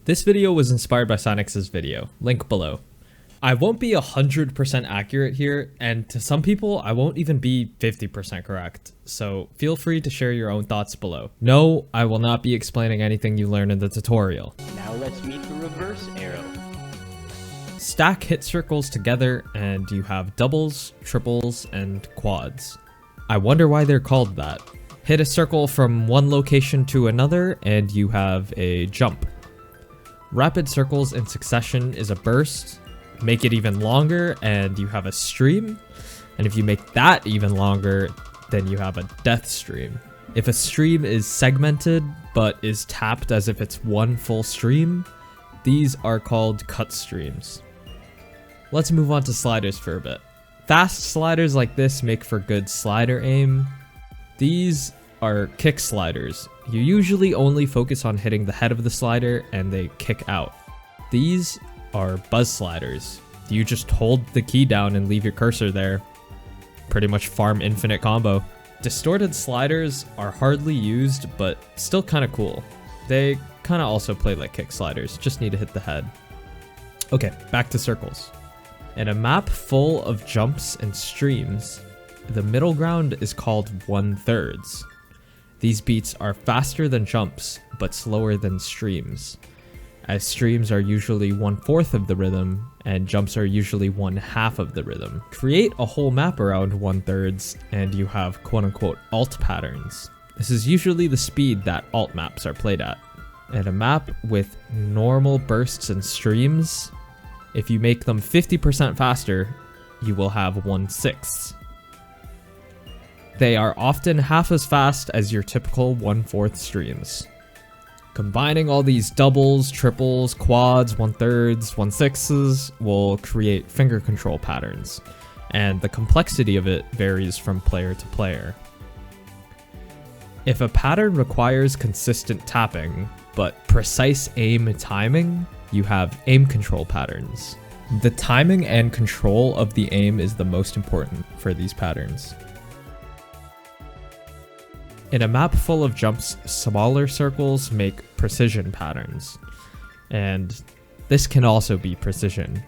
This video was inspired by Sinex's video, link below. I won't be 100% accurate here, and to some people, I won't even be 50% correct, so feel free to share your own thoughts below. No, I will not be explaining anything you learned in the tutorial. Now let's meet the reverse arrow. Stack hit circles together and you have doubles, triples, and quads. I wonder why they're called that. Hit a circle from one location to another and you have a jump. Rapid circles in succession is a burst. Make it even longer and you have a stream. And if you make that even longer, then you have a death stream. If a stream is segmented but is tapped as if it's one full stream, these are called cut streams. Let's move on to sliders for a bit. Fast sliders like this make for good slider aim. These are kick sliders. You usually only focus on hitting the head of the slider and they kick out. These are buzz sliders. You just hold the key down and leave your cursor there. Pretty much farm infinite combo. Distorted sliders are hardly used, but still kind of cool. They kind of also play like kick sliders, just need to hit the head. Okay, back to circles. In a map full of jumps and streams, the middle ground is called 1/3. These beats are faster than jumps, but slower than streams, as streams are usually 1/4 of the rhythm, and jumps are usually 1/2 of the rhythm. Create a whole map around 1/3, and you have quote-unquote alt patterns. This is usually the speed that alt maps are played at. In a map with normal bursts and streams, if you make them 50% faster, you will have 1/6. They are often half as fast as your typical 1/4 streams. Combining all these doubles, triples, quads, 1/3, 1/6s will create finger control patterns, and the complexity of it varies from player to player. If a pattern requires consistent tapping, but precise aim and timing, you have aim control patterns. The timing and control of the aim is the most important for these patterns. In a map full of jumps, smaller circles make precision patterns, and this can also be precision.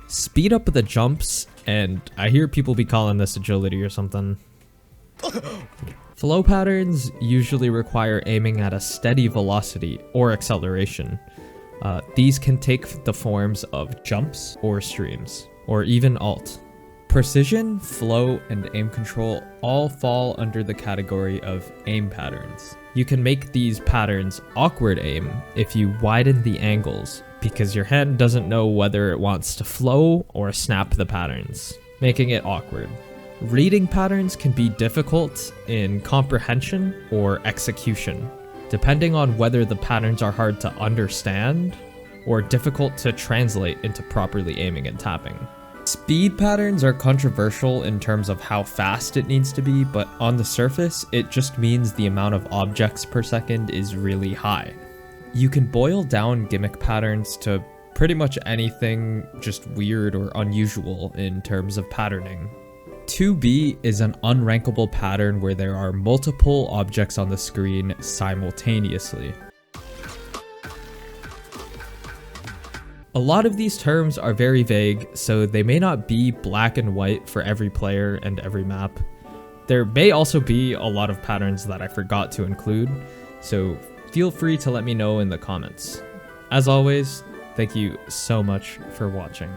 Speed up the jumps, and I hear people be calling this agility or something. Flow patterns usually require aiming at a steady velocity or acceleration. These can take the forms of jumps or streams, or even alt. Precision, flow, and aim control all fall under the category of aim patterns. You can make these patterns awkward aim if you widen the angles, because your hand doesn't know whether it wants to flow or snap the patterns, making it awkward. Reading patterns can be difficult in comprehension or execution, depending on whether the patterns are hard to understand or difficult to translate into properly aiming and tapping. Speed patterns are controversial in terms of how fast it needs to be, but on the surface, it just means the amount of objects per second is really high. You can boil down gimmick patterns to pretty much anything just weird or unusual in terms of patterning. 2B is an unrankable pattern where there are multiple objects on the screen simultaneously. A lot of these terms are very vague, so they may not be black and white for every player and every map. There may also be a lot of patterns that I forgot to include, so feel free to let me know in the comments. As always, thank you so much for watching.